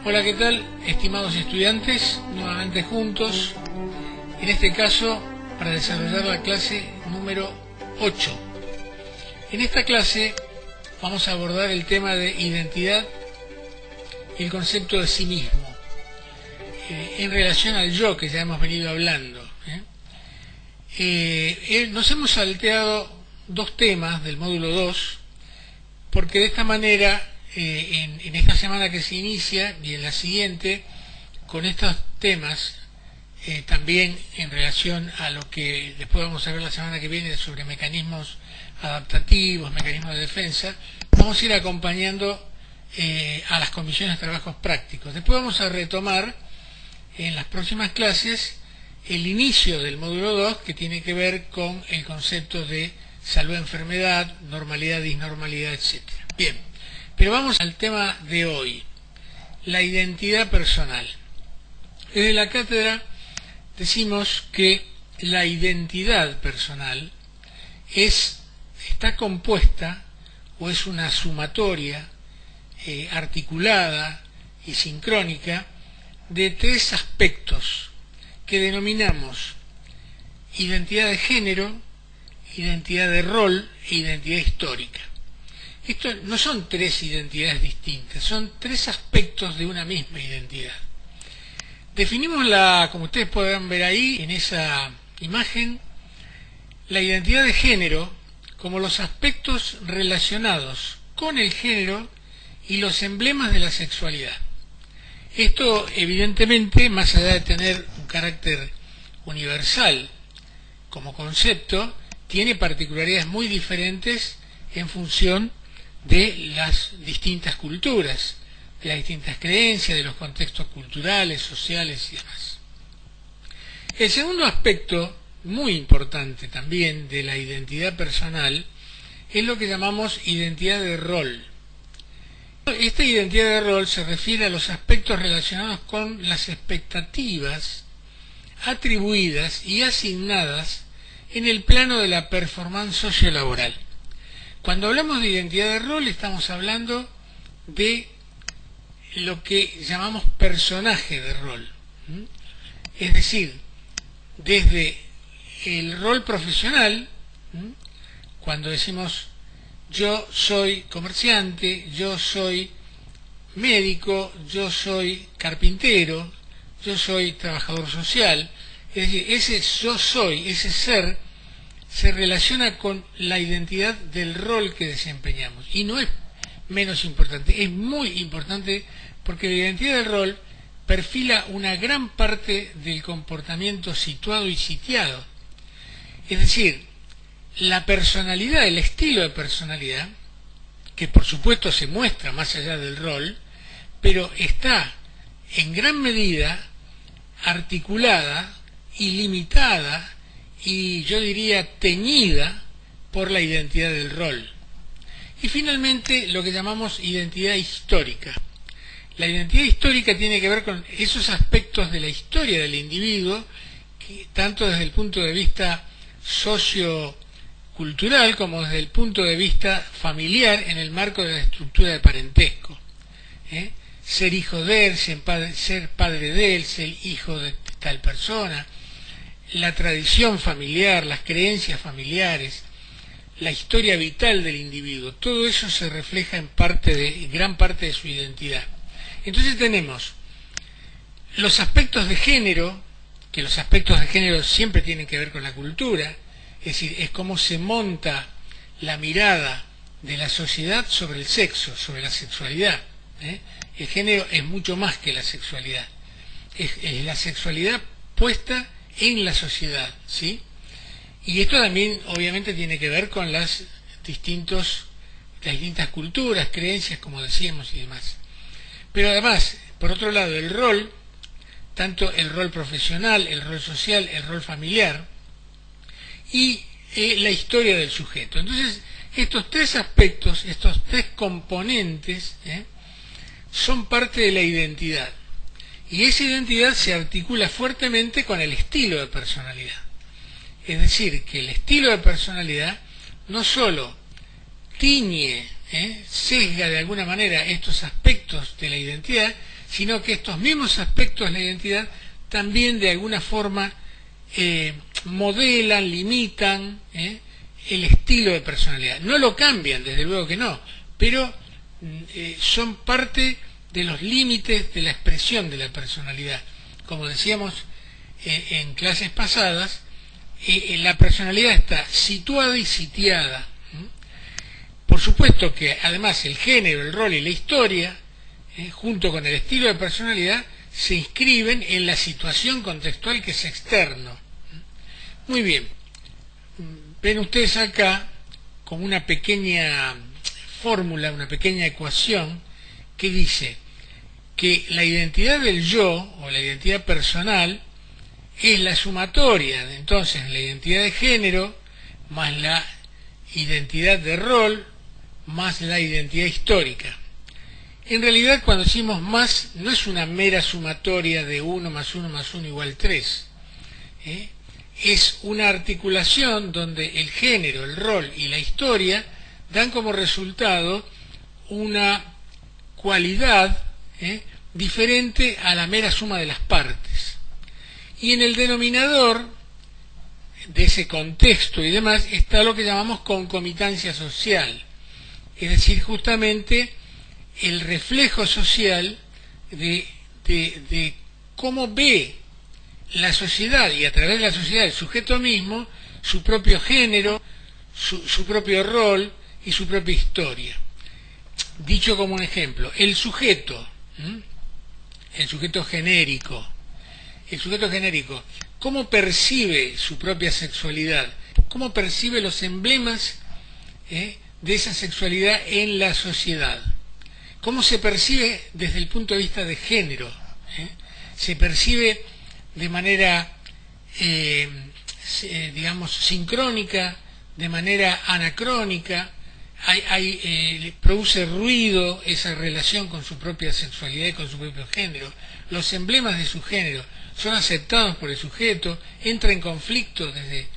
Hola, ¿qué tal, estimados estudiantes? Nuevamente juntos, en este caso para desarrollar la clase número 8. En esta clase vamos a abordar el tema de identidad y el concepto de sí mismo, en relación al yo que ya hemos venido hablando. Nos hemos salteado dos temas del módulo 2, porque de esta manera en esta semana que se inicia y en la siguiente, con estos temas, también en relación a lo que después vamos a ver la semana que viene sobre mecanismos adaptativos, mecanismos de defensa, vamos a ir acompañando a las comisiones de trabajos prácticos. Después vamos a retomar en las próximas clases el inicio del módulo 2, que tiene que ver con el concepto de salud-enfermedad, normalidad, disnormalidad, etc. Bien, pero vamos al tema de hoy, la identidad personal. Desde la cátedra decimos que la identidad personal está compuesta o es una sumatoria articulada y sincrónica de tres aspectos que denominamos identidad de género, identidad de rol e identidad histórica. Esto no son tres identidades distintas, son tres aspectos de una misma identidad. Definimos como ustedes podrán ver ahí en esa imagen, la identidad de género como los aspectos relacionados con el género y los emblemas de la sexualidad. Esto, evidentemente, más allá de tener un carácter universal como concepto, tiene particularidades muy diferentes en función de las distintas culturas, de las distintas creencias, de los contextos culturales, sociales y demás. El segundo aspecto, muy importante también, de la identidad personal, es lo que llamamos identidad de rol. Esta identidad de rol se refiere a los aspectos relacionados con las expectativas atribuidas y asignadas en el plano de la performance sociolaboral. Cuando hablamos de identidad de rol estamos hablando de lo que llamamos personaje de rol. Es decir, desde el rol profesional, cuando decimos yo soy comerciante, yo soy médico, yo soy carpintero, yo soy trabajador social, es decir, ese yo soy, ese ser, se relaciona con la identidad del rol que desempeñamos. Y no es menos importante, es muy importante, porque la identidad del rol perfila una gran parte del comportamiento situado y sitiado. Es decir, la personalidad, el estilo de personalidad, que por supuesto se muestra más allá del rol, pero está en gran medida articulada y limitada y yo diría teñida por la identidad del rol. Y finalmente lo que llamamos identidad histórica. La identidad histórica tiene que ver con esos aspectos de la historia del individuo, que, tanto desde el punto de vista sociocultural como desde el punto de vista familiar en el marco de la estructura de parentesco. Ser hijo de él, ser padre de él, ser hijo de tal persona, la tradición familiar, las creencias familiares, la historia vital del individuo, todo eso se refleja en gran parte de su identidad. Entonces tenemos los aspectos de género, que los aspectos de género siempre tienen que ver con la cultura, es decir, es cómo se monta la mirada de la sociedad sobre el sexo, sobre la sexualidad. El género es mucho más que la sexualidad, es la sexualidad puesta en la sociedad, ¿sí? Y esto también obviamente tiene que ver con las distintas culturas, creencias, como decíamos, y demás. Pero además, por otro lado, el rol, tanto el rol profesional, el rol social, el rol familiar y la historia del sujeto. Entonces, estos tres aspectos, estos tres componentes, son parte de la identidad. Y esa identidad se articula fuertemente con el estilo de personalidad. Es decir, que el estilo de personalidad no solo tiñe, sesga de alguna manera estos aspectos de la identidad, sino que estos mismos aspectos de la identidad también de alguna forma modelan, limitan el estilo de personalidad. No lo cambian, desde luego que no, pero son parte de los límites de la expresión de la personalidad. Como decíamos en clases pasadas, la personalidad está situada y sitiada. Por supuesto que además el género, el rol y la historia, junto con el estilo de personalidad, se inscriben en la situación contextual que es externo. Muy bien, ven ustedes acá como una pequeña fórmula, una pequeña ecuación que dice que la identidad del yo o la identidad personal es la sumatoria de entonces la identidad de género más la identidad de rol más la identidad histórica. En realidad, cuando decimos más, no es una mera sumatoria de 1 más 1 más 1 igual 3. Es una articulación donde el género, el rol y la historia dan como resultado una cualidad diferente a la mera suma de las partes. Y en el denominador de ese contexto y demás está lo que llamamos concomitancia social, es decir, justamente el reflejo social de cómo ve la sociedad y a través de la sociedad el sujeto mismo, su propio género, su propio rol y su propia historia. Dicho como un ejemplo, el sujeto genérico, ¿cómo percibe su propia sexualidad? ¿Cómo percibe los emblemas de esa sexualidad en la sociedad? ¿Cómo se percibe desde el punto de vista de género? Se percibe de manera, digamos, sincrónica, de manera anacrónica, produce ruido esa relación con su propia sexualidad y con su propio género. Los emblemas de su género son aceptados por el sujeto, entra en conflicto desde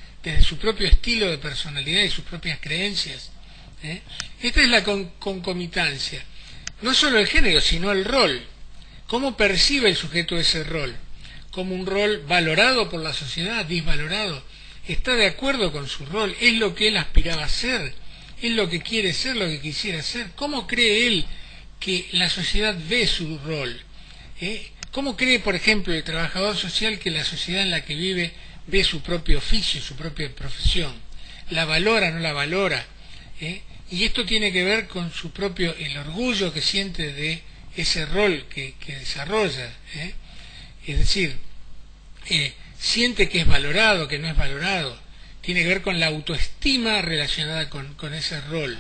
su propio estilo de personalidad y sus propias creencias. Esta es la concomitancia. No solo el género, sino el rol. ¿Cómo percibe el sujeto ese rol? ¿Como un rol valorado por la sociedad, disvalorado? ¿Está de acuerdo con su rol? ¿Es lo que él aspiraba a ser? ¿Es lo que quiere ser, lo que quisiera ser? ¿Cómo cree él que la sociedad ve su rol? ¿Cómo cree, por ejemplo, el trabajador social que la sociedad en la que vive ve su propio oficio, su propia profesión? ¿La valora, no la valora? Y esto tiene que ver con su propio, el orgullo que siente de ese rol que desarrolla. Es decir, siente que es valorado, que no es valorado. Tiene que ver con la autoestima relacionada con ese rol.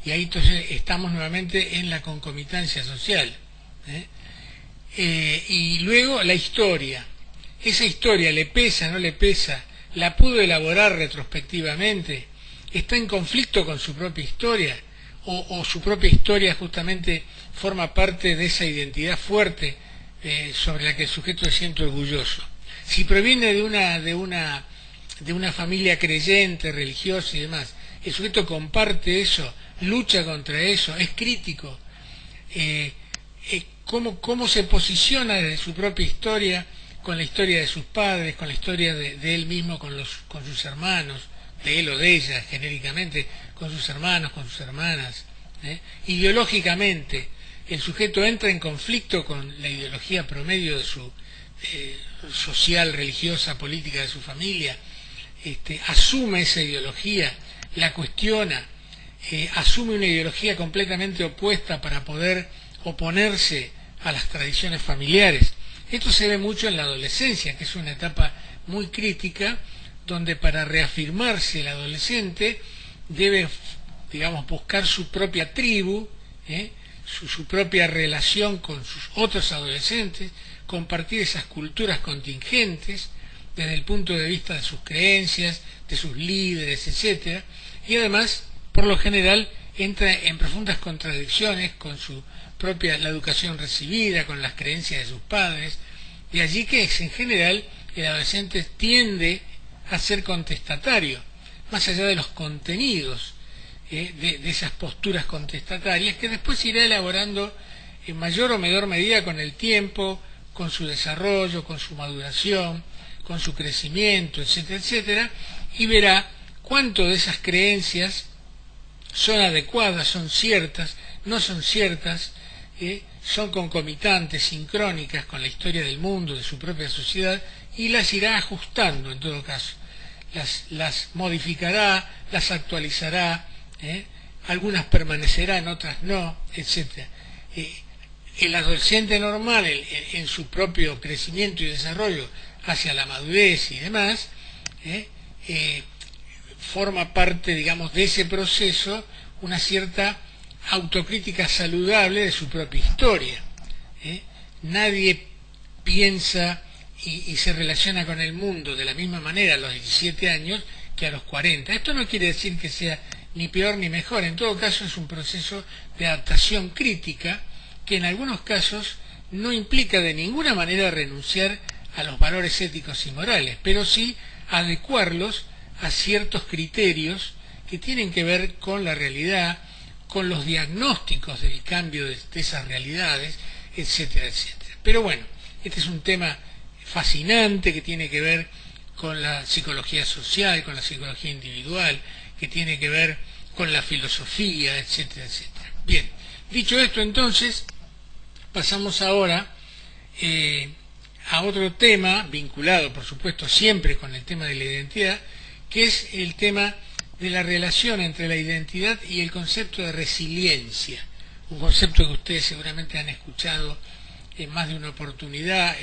Y ahí entonces estamos nuevamente en la concomitancia social. Y luego la historia. Esa historia le pesa, no le pesa, la pudo elaborar retrospectivamente, está en conflicto con su propia historia, o su propia historia justamente forma parte de esa identidad fuerte sobre la que el sujeto se siente orgulloso. Si proviene de una familia creyente, religiosa y demás, el sujeto comparte eso, lucha contra eso, es crítico. ¿Cómo se posiciona desde su propia historia con la historia de sus padres, con la historia de él mismo, con sus hermanos, de él o de ella, genéricamente, con sus hermanos, con sus hermanas? Ideológicamente, el sujeto entra en conflicto con la ideología promedio de su social, religiosa, política de su familia, asume esa ideología, la cuestiona, asume una ideología completamente opuesta para poder oponerse a las tradiciones familiares. Esto se ve mucho en la adolescencia, que es una etapa muy crítica, donde para reafirmarse el adolescente debe, digamos, buscar su propia tribu, su propia relación con sus otros adolescentes, compartir esas culturas contingentes desde el punto de vista de sus creencias, de sus líderes, etcétera, y además, por lo general, entra en profundas contradicciones con la educación recibida, con las creencias de sus padres, de allí que en general el adolescente tiende a ser contestatario, más allá de los contenidos de esas posturas contestatarias que después irá elaborando en mayor o menor medida con el tiempo, con su desarrollo, con su maduración, con su crecimiento, etcétera, etcétera, y verá cuánto de esas creencias son adecuadas, son ciertas, no son ciertas, son concomitantes, sincrónicas con la historia del mundo, de su propia sociedad, y las irá ajustando en todo caso. Las modificará, las actualizará, algunas permanecerán, otras no, etcétera. El adolescente normal, en su propio crecimiento y desarrollo hacia la madurez y demás, forma parte, digamos, de ese proceso una cierta autocrítica saludable de su propia historia. Nadie piensa y se relaciona con el mundo de la misma manera a los 17 años que a los 40. Esto no quiere decir que sea ni peor ni mejor, en todo caso es un proceso de adaptación crítica que en algunos casos no implica de ninguna manera renunciar a los valores éticos y morales, pero sí adecuarlos a ciertos criterios que tienen que ver con la realidad, con los diagnósticos del cambio de esas realidades, etcétera, etcétera. Pero bueno, este es un tema fascinante que tiene que ver con la psicología social, con la psicología individual, que tiene que ver con la filosofía, etcétera, etcétera. Bien, dicho esto entonces, pasamos ahora a otro tema, vinculado por supuesto siempre con el tema de la identidad, que es el tema de la relación entre la identidad y el concepto de resiliencia, un concepto que ustedes seguramente han escuchado en más de una oportunidad,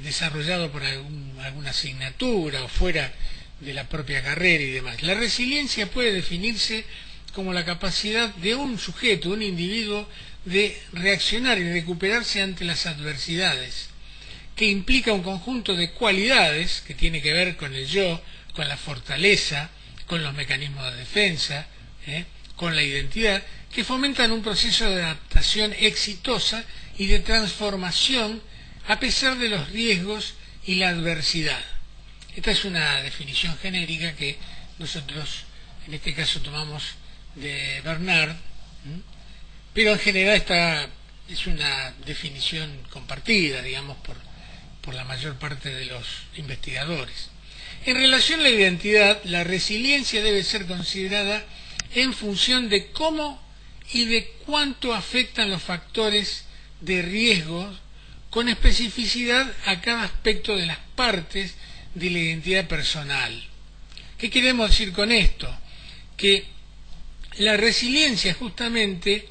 desarrollado por alguna asignatura o fuera de la propia carrera y demás. La resiliencia puede definirse como la capacidad de un sujeto, un individuo, de reaccionar y recuperarse ante las adversidades, que implica un conjunto de cualidades que tiene que ver con el yo, con la fortaleza, con los mecanismos de defensa, con la identidad, que fomentan un proceso de adaptación exitosa y de transformación a pesar de los riesgos y la adversidad. Esta es una definición genérica que nosotros en este caso tomamos de Bernard, pero en general esta es una definición compartida, digamos, por la mayor parte de los investigadores. En relación a la identidad, la resiliencia debe ser considerada en función de cómo y de cuánto afectan los factores de riesgo con especificidad a cada aspecto de las partes de la identidad personal. ¿Qué queremos decir con esto? Que la resiliencia justamente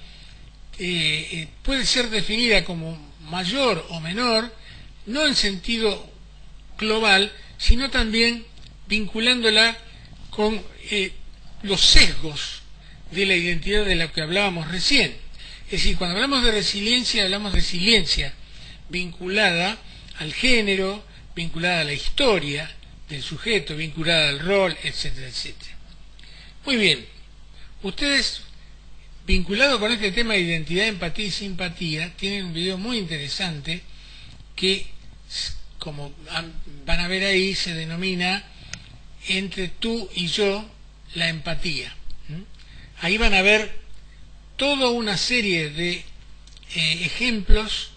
puede ser definida como mayor o menor, no en sentido global, sino también vinculándola con los sesgos de la identidad de la que hablábamos recién. Es decir, cuando hablamos de resiliencia, hablamos de resiliencia vinculada al género, vinculada a la historia del sujeto, vinculada al rol, etcétera, etcétera. Muy bien, ustedes, vinculados con este tema de identidad, empatía y simpatía, tienen un video muy interesante que, como van a ver ahí, se denomina Entre tú y yo, la empatía. Ahí van a ver toda una serie de ejemplos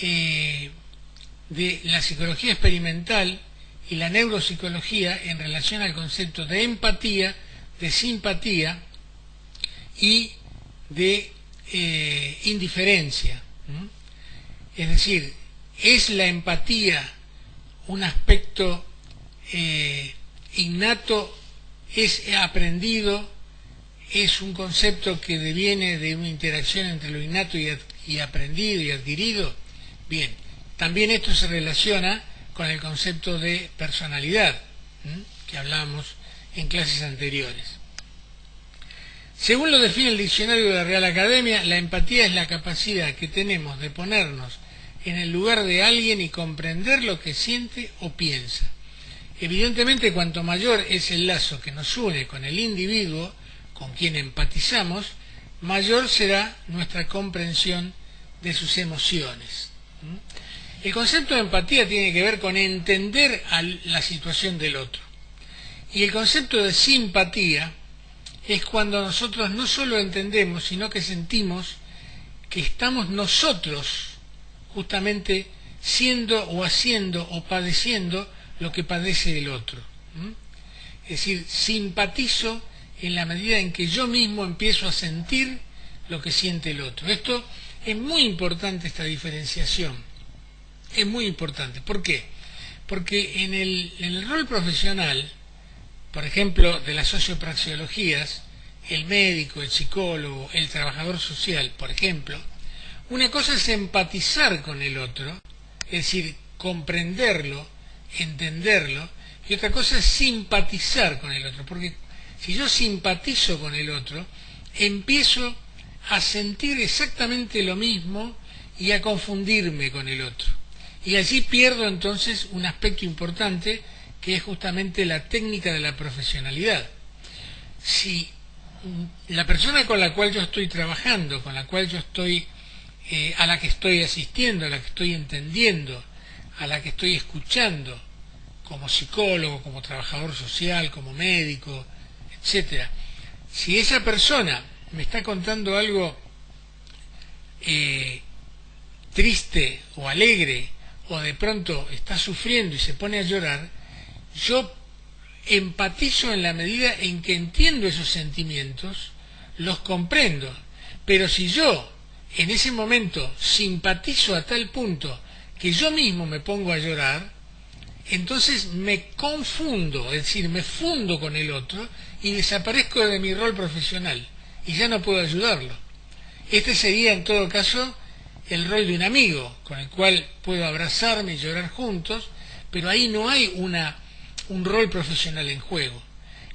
de la psicología experimental y la neuropsicología en relación al concepto de empatía, de simpatía y de indiferencia. Es decir, ¿es la empatía un aspecto innato? ¿Es aprendido? ¿Es un concepto que deviene de una interacción entre lo innato y aprendido y adquirido? Bien, también esto se relaciona con el concepto de personalidad, que hablábamos en clases anteriores. Según lo define el diccionario de la Real Academia, la empatía es la capacidad que tenemos de ponernos en el lugar de alguien y comprender lo que siente o piensa. Evidentemente, cuanto mayor es el lazo que nos une con el individuo con quien empatizamos, mayor será nuestra comprensión de sus emociones. El concepto de empatía tiene que ver con entender la situación del otro. Y el concepto de simpatía es cuando nosotros no solo entendemos, sino que sentimos que estamos nosotros justamente siendo o haciendo o padeciendo lo que padece el otro. Es decir, simpatizo en la medida en que yo mismo empiezo a sentir lo que siente el otro. Esto es muy importante, esta diferenciación. Es muy importante. ¿Por qué? Porque en el rol profesional, por ejemplo, de las sociopraxeologías, el médico, el psicólogo, el trabajador social, por ejemplo, una cosa es empatizar con el otro, es decir, comprenderlo, entenderlo, y otra cosa es simpatizar con el otro, porque si yo simpatizo con el otro, empiezo a sentir exactamente lo mismo y a confundirme con el otro. Y allí pierdo entonces un aspecto importante que es justamente la técnica de la profesionalidad. Si la persona con la cual yo estoy trabajando, con la cual yo estoy, a la que estoy asistiendo, a la que estoy entendiendo, a la que estoy escuchando, como psicólogo, como trabajador social, como médico, etcétera, si esa persona me está contando algo triste o alegre, o de pronto está sufriendo y se pone a llorar, yo empatizo en la medida en que entiendo esos sentimientos, los comprendo. Pero si yo en ese momento simpatizo a tal punto que yo mismo me pongo a llorar, entonces me confundo, es decir, me fundo con el otro y desaparezco de mi rol profesional y ya no puedo ayudarlo. Este sería en todo caso el rol de un amigo con el cual puedo abrazarme y llorar juntos, pero ahí no hay un rol profesional en juego.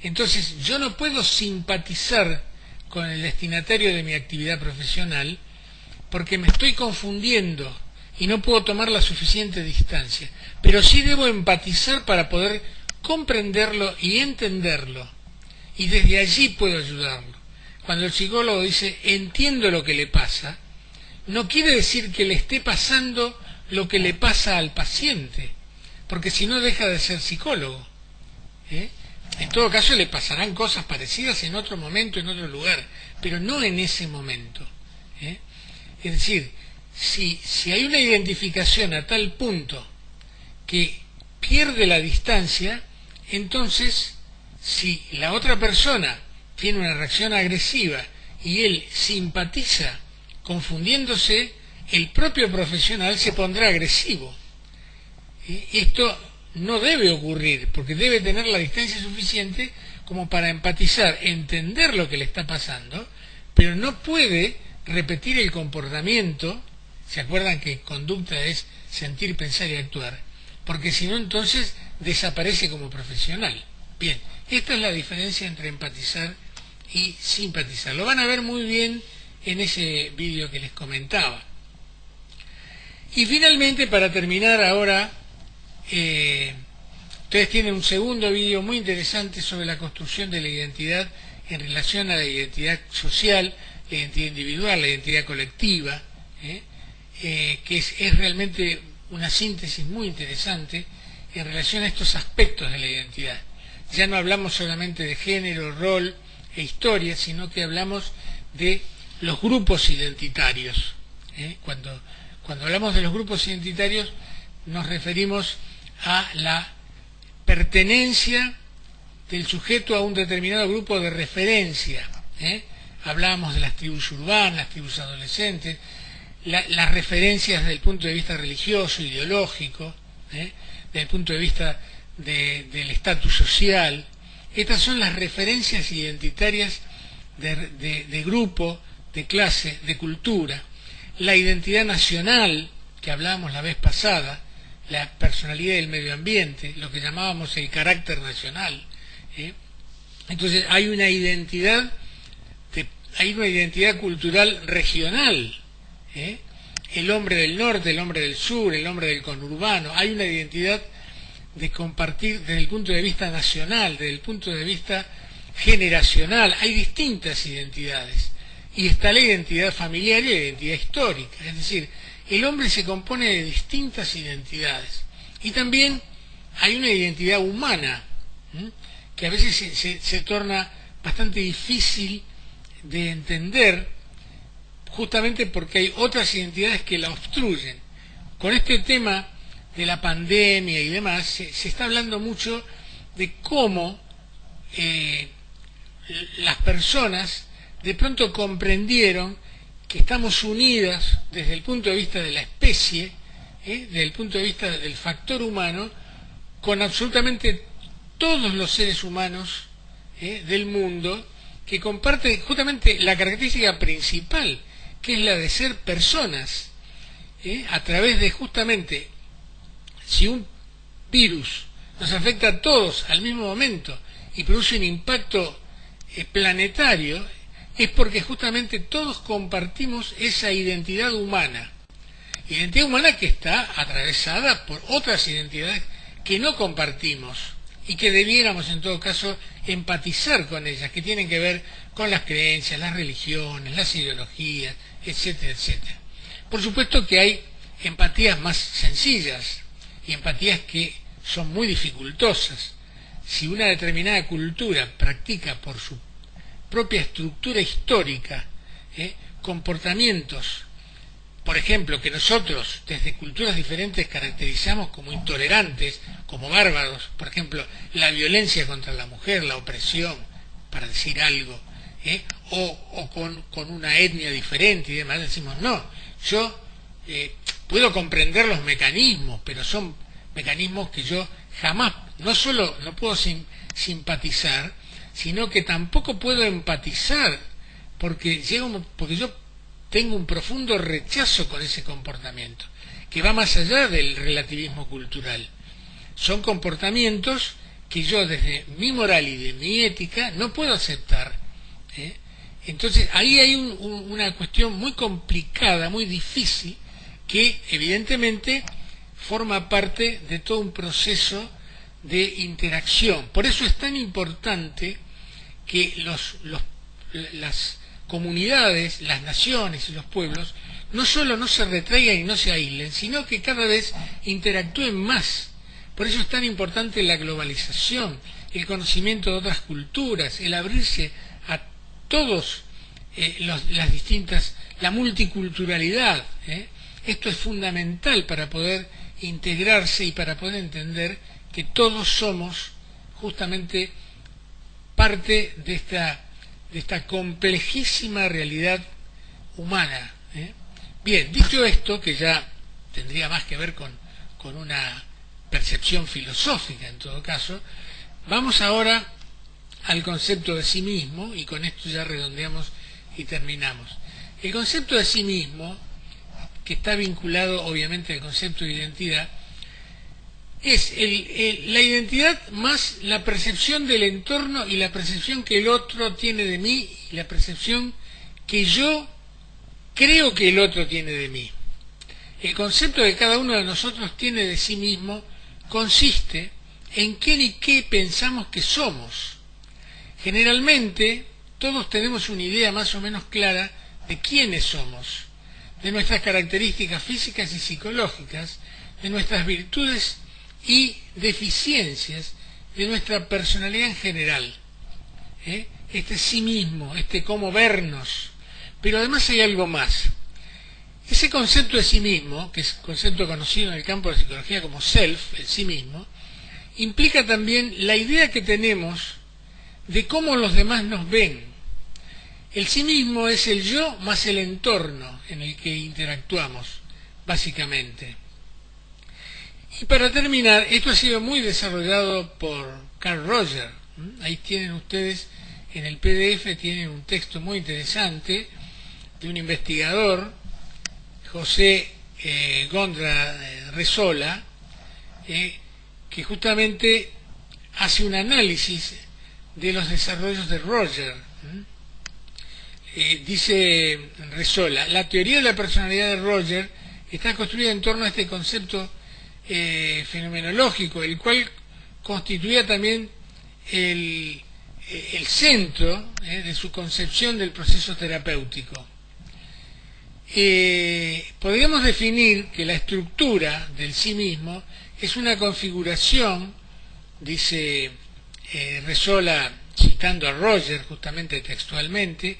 Entonces yo no puedo simpatizar con el destinatario de mi actividad profesional porque me estoy confundiendo y no puedo tomar la suficiente distancia, pero sí debo empatizar para poder comprenderlo y entenderlo, y desde allí puedo ayudarlo. Cuando el psicólogo dice entiendo lo que le pasa, no quiere decir que le esté pasando lo que le pasa al paciente, porque si no deja de ser psicólogo. En todo caso le pasarán cosas parecidas en otro momento, en otro lugar, pero no en ese momento. Es decir, si hay una identificación a tal punto que pierde la distancia, entonces si la otra persona tiene una reacción agresiva y él simpatiza confundiéndose, el propio profesional se pondrá agresivo. Esto no debe ocurrir, porque debe tener la distancia suficiente como para empatizar, entender lo que le está pasando, pero no puede repetir el comportamiento. ¿Se acuerdan que conducta es sentir, pensar y actuar? Porque si no, entonces desaparece como profesional. Bien, esta es la diferencia entre empatizar y simpatizar. Lo van a ver muy bien en ese vídeo que les comentaba. Y finalmente, para terminar ahora, ustedes tienen un segundo vídeo muy interesante sobre la construcción de la identidad en relación a la identidad social, la identidad individual, la identidad colectiva, que es realmente una síntesis muy interesante en relación a estos aspectos de la identidad. Ya no hablamos solamente de género, rol e historia, sino que hablamos de los grupos identitarios. Cuando hablamos de los grupos identitarios nos referimos a la pertenencia del sujeto a un determinado grupo de referencia. Hablábamos de las tribus urbanas, las tribus adolescentes, las referencias desde el punto de vista religioso, ideológico, desde el punto de vista del estatus social. Estas son las referencias identitarias de grupo, de clase, de cultura. La identidad nacional, que hablábamos la vez pasada, la personalidad del medio ambiente, lo que llamábamos el carácter nacional. Entonces hay una identidad cultural regional. El hombre del norte, el hombre del sur, el hombre del conurbano. Hay una identidad de compartir desde el punto de vista nacional, desde el punto de vista generacional. Hay distintas identidades. Y está la identidad familiar y la identidad histórica. Es decir, el hombre se compone de distintas identidades. Y también hay una identidad humana, que a veces se torna bastante difícil de entender, justamente porque hay otras identidades que la obstruyen. Con este tema de la pandemia y demás, se está hablando mucho de cómo las personas de pronto comprendieron que estamos unidas desde el punto de vista de la especie, desde el punto de vista del factor humano, con absolutamente todos los seres humanos del mundo, que comparten justamente la característica principal, que es la de ser personas, a través de justamente, si un virus nos afecta a todos al mismo momento y produce un impacto planetario, es porque justamente todos compartimos esa identidad humana que está atravesada por otras identidades que no compartimos y que debiéramos en todo caso empatizar con ellas, que tienen que ver con las creencias, las religiones, las ideologías, etcétera, etcétera. Por supuesto que hay empatías más sencillas y empatías que son muy dificultosas. Si una determinada cultura practica por su propia estructura histórica comportamientos, por ejemplo, que nosotros desde culturas diferentes caracterizamos como intolerantes, como bárbaros, por ejemplo, la violencia contra la mujer, la opresión, para decir algo, o con una etnia diferente y demás, decimos, no, yo puedo comprender los mecanismos, pero son mecanismos que yo jamás, no solo no puedo simpatizar, sino que tampoco puedo empatizar, porque yo tengo un profundo rechazo con ese comportamiento, que va más allá del relativismo cultural. Son comportamientos que yo desde mi moral y de mi ética no puedo aceptar. Entonces ahí hay una cuestión muy complicada, muy difícil, que evidentemente forma parte de todo un proceso de interacción. Por eso es tan importante que las comunidades, las naciones y los pueblos no solo no se retraigan y no se aíslen, sino que cada vez interactúen más. Por eso es tan importante la globalización, el conocimiento de otras culturas, el abrirse a todos las distintas, la multiculturalidad. Esto es fundamental para poder integrarse y para poder entender que todos somos justamente parte de esta complejísima realidad humana. Bien, dicho esto, que ya tendría más que ver con una percepción filosófica en todo caso, vamos ahora al concepto de sí mismo, y con esto ya redondeamos y terminamos. El concepto de sí mismo, que está vinculado obviamente al concepto de identidad, es la identidad más la percepción del entorno y la percepción que el otro tiene de mí y la percepción que yo creo que el otro tiene de mí. El concepto que cada uno de nosotros tiene de sí mismo consiste en quién y qué pensamos que somos. Generalmente todos tenemos una idea más o menos clara de quiénes somos, de nuestras características físicas y psicológicas, de nuestras virtudes y deficiencias, de nuestra personalidad en general. Este sí mismo, este cómo vernos. Pero además hay algo más. Ese concepto de sí mismo, que es un concepto conocido en el campo de la psicología como self, el sí mismo, implica también la idea que tenemos de cómo los demás nos ven. El sí mismo es el yo más el entorno en el que interactuamos, básicamente. Y para terminar, esto ha sido muy desarrollado por Carl Rogers. Ahí tienen ustedes, en el PDF tienen un texto muy interesante de un investigador, José Gondra Resola, que justamente hace un análisis de los desarrollos de Rogers. Dice Resola, la teoría de la personalidad de Rogers está construida en torno a este concepto fenomenológico, el cual constituía también el centro de su concepción del proceso terapéutico. Podríamos definir que la estructura del sí mismo es una configuración, dice Resola citando a Rogers justamente textualmente,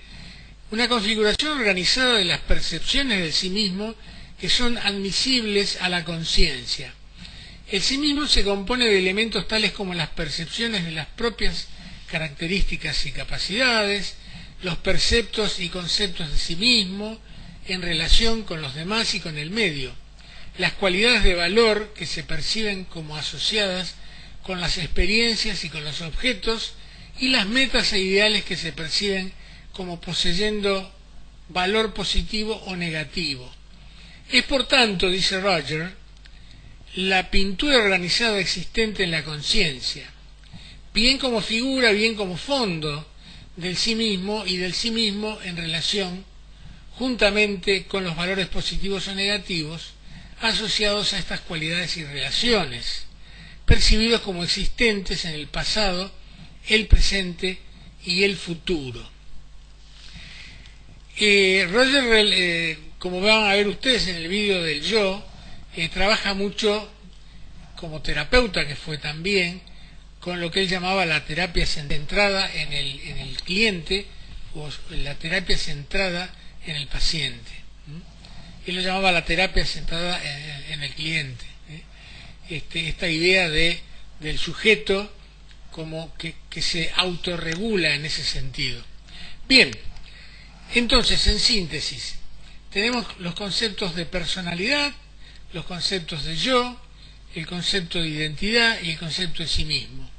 una configuración organizada de las percepciones del sí mismo que son admisibles a la conciencia. El sí mismo se compone de elementos tales como las percepciones de las propias características y capacidades, los perceptos y conceptos de sí mismo en relación con los demás y con el medio, las cualidades de valor que se perciben como asociadas con las experiencias y con los objetos, y las metas e ideales que se perciben como poseyendo valor positivo o negativo. Es por tanto, dice Roger, la pintura organizada existente en la conciencia, bien como figura, bien como fondo del sí mismo y del sí mismo en relación juntamente con los valores positivos o negativos asociados a estas cualidades y relaciones, percibidos como existentes en el pasado, el presente y el futuro. Roger, como van a ver ustedes en el vídeo del yo, trabaja mucho como terapeuta, que fue también, con lo que él llamaba la terapia centrada en el cliente, o la terapia centrada en el paciente. Él lo llamaba la terapia centrada en el cliente. Esta idea del sujeto como que se autorregula en ese sentido. Bien, entonces, en síntesis, tenemos los conceptos de personalidad, los conceptos de yo, el concepto de identidad y el concepto de sí mismo.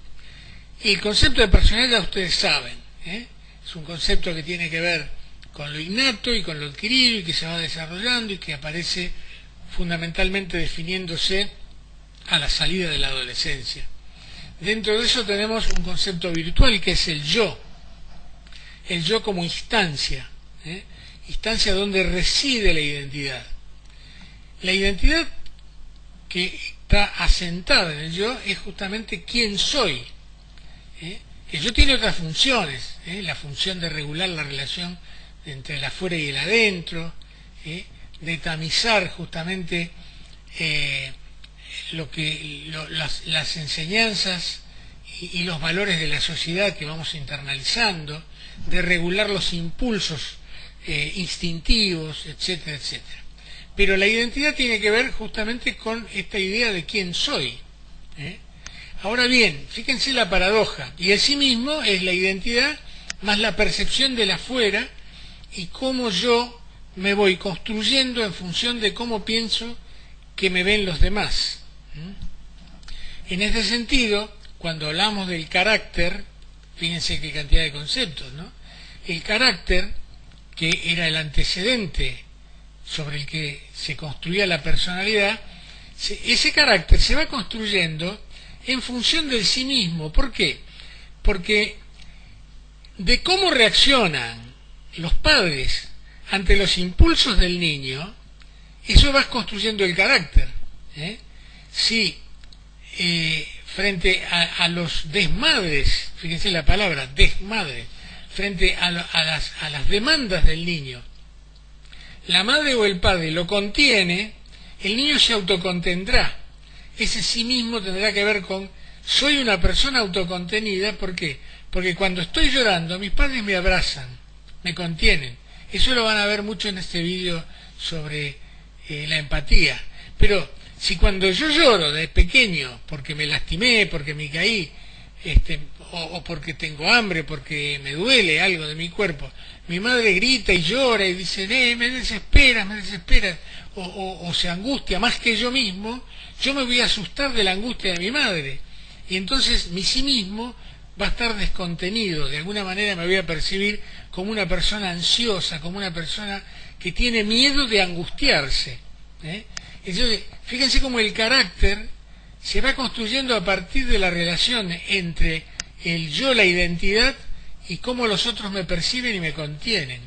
Y el concepto de personalidad ustedes saben, es un concepto que tiene que ver con lo innato y con lo adquirido y que se va desarrollando y que aparece fundamentalmente definiéndose a la salida de la adolescencia. Dentro de eso tenemos un concepto virtual que es el yo como instancia, instancia donde reside la identidad. La identidad que está asentada en el yo es justamente quién soy. El yo tiene otras funciones, la función de regular la relación entre el afuera y el adentro, de tamizar justamente las enseñanzas y los valores de la sociedad que vamos internalizando, de regular los impulsos instintivos, etcétera, etcétera. Pero la identidad tiene que ver justamente con esta idea de quién soy. Ahora bien, fíjense la paradoja, y el sí mismo es la identidad más la percepción del afuera y cómo yo me voy construyendo en función de cómo pienso que me ven los demás. En este sentido, cuando hablamos del carácter, fíjense qué cantidad de conceptos, ¿no? El carácter, que era el antecedente sobre el que se construía la personalidad, ese carácter se va construyendo en función del sí mismo. ¿Por qué? Porque de cómo reaccionan los padres ante los impulsos del niño, eso va construyendo el carácter. Si frente a los desmadres, fíjense la palabra, desmadre, frente a las demandas del niño, la madre o el padre lo contiene, el niño se autocontendrá. Ese sí mismo tendrá que ver con soy una persona autocontenida. ¿Por qué? Porque cuando estoy llorando, mis padres me abrazan, me contienen. Eso lo van a ver mucho en este vídeo sobre la empatía. Pero si cuando yo lloro de pequeño, porque me lastimé, porque me caí, o porque tengo hambre, porque me duele algo de mi cuerpo, mi madre grita y llora y dice, me desesperas, o se angustia más que yo mismo, yo me voy a asustar de la angustia de mi madre. Y entonces mi sí mismo va a estar descontenido, de alguna manera me voy a percibir como una persona ansiosa, como una persona que tiene miedo de angustiarse. Entonces, fíjense cómo el carácter se va construyendo a partir de la relación entre el yo, la identidad, y cómo los otros me perciben y me contienen,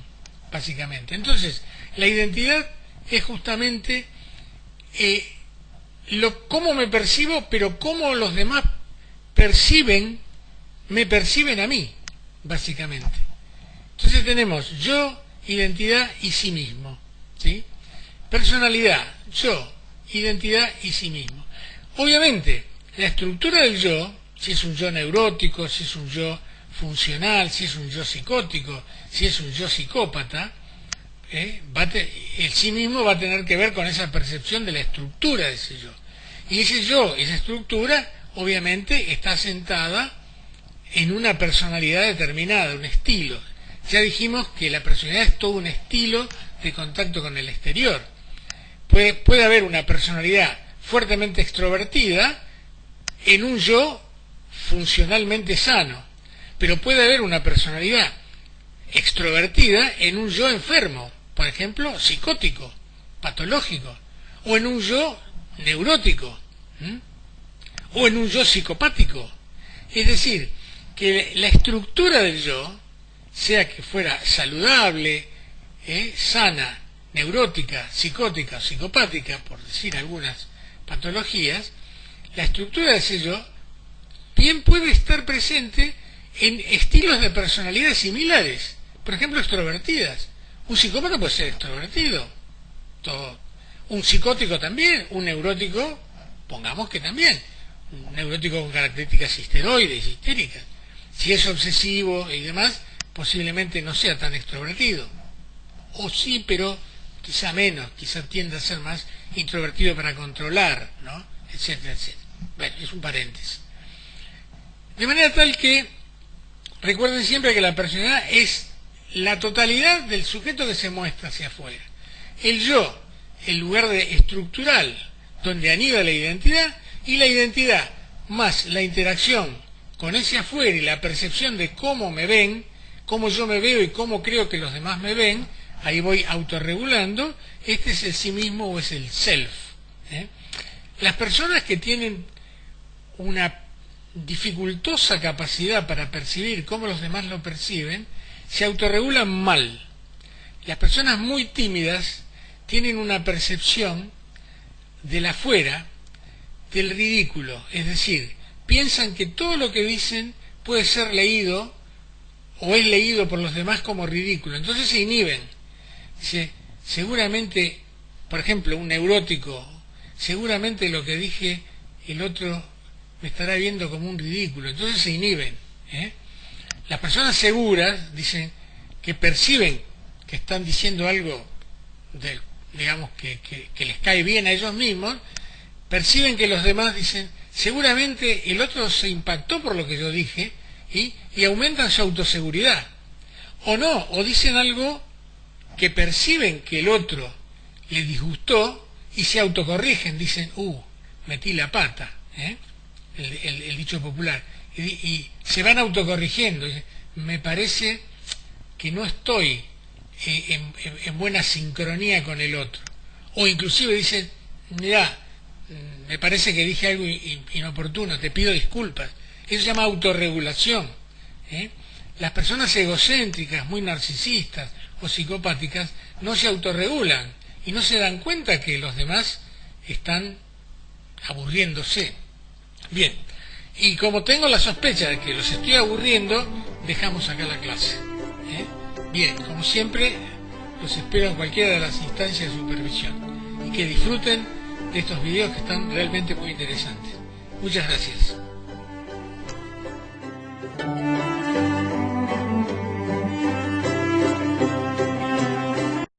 básicamente. Entonces, la identidad es justamente cómo me percibo, pero cómo los demás me perciben a mí, básicamente. Entonces tenemos yo, identidad y sí mismo, ¿sí? Personalidad, yo, identidad y sí mismo. Obviamente, la estructura del yo, si es un yo neurótico, si es un yo funcional, si es un yo psicótico, si es un yo psicópata, el sí mismo va a tener que ver con esa percepción de la estructura de ese yo. Y ese yo, esa estructura, obviamente está asentada en una personalidad determinada, un estilo. Ya dijimos que la personalidad es todo un estilo de contacto con el exterior. Puede haber una personalidad fuertemente extrovertida en un yo funcionalmente sano, pero puede haber una personalidad extrovertida en un yo enfermo, por ejemplo, psicótico, patológico, o en un yo neurótico, o en un yo psicopático. Es decir, que la estructura del yo, sea que fuera saludable, sana, neurótica, psicótica, psicopática, por decir algunas patologías, la estructura de ese yo bien puede estar presente en estilos de personalidades similares, por ejemplo, extrovertidas. Un psicópata puede ser extrovertido, un psicótico también, un neurótico, pongamos que también, un neurótico con características histeroides, histéricas. Si es obsesivo y demás, posiblemente no sea tan extrovertido. O sí, pero quizá menos, quizá tienda a ser más introvertido para controlar, ¿no? Etcétera, etcétera. Bueno, es un paréntesis. De manera tal que recuerden siempre que la personalidad es la totalidad del sujeto que se muestra hacia afuera. El yo, el lugar estructural donde anida la identidad, y la identidad más la interacción con ese afuera y la percepción de cómo me ven, cómo yo me veo y cómo creo que los demás me ven, ahí voy autorregulando. Este es el sí mismo o es el self. Las personas que tienen una dificultosa capacidad para percibir cómo los demás lo perciben, se autorregulan mal. Las personas muy tímidas tienen una percepción del afuera, del ridículo, es decir, piensan que todo lo que dicen puede ser leído o es leído por los demás como ridículo, entonces se inhiben. Dice, seguramente, por ejemplo, un neurótico, seguramente lo que dije el otro me estará viendo como un ridículo, entonces se inhiben. Las personas seguras dicen que perciben que están diciendo algo digamos que les cae bien a ellos mismos, perciben que los demás dicen, seguramente el otro se impactó por lo que yo dije, y aumentan su autoseguridad. O no, o dicen algo que perciben que el otro les disgustó y se autocorrigen, dicen, metí la pata, el dicho popular, y se van autocorrigiendo. Me parece que no estoy en buena sincronía con el otro. O inclusive dicen, mirá, me parece que dije algo inoportuno, te pido disculpas. Eso se llama autorregulación. Las personas egocéntricas, muy narcisistas o psicopáticas, no se autorregulan y no se dan cuenta que los demás están aburriéndose. Bien, y como tengo la sospecha de que los estoy aburriendo, dejamos acá la clase. Bien, como siempre, los espero en cualquiera de las instancias de supervisión y que disfruten de estos videos que están realmente muy interesantes. Muchas gracias.